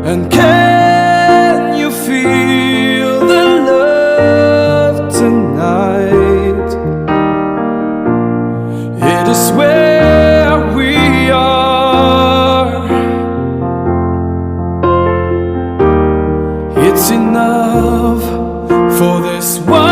And can you feel the love tonight? It is where we are. It's enough for this one.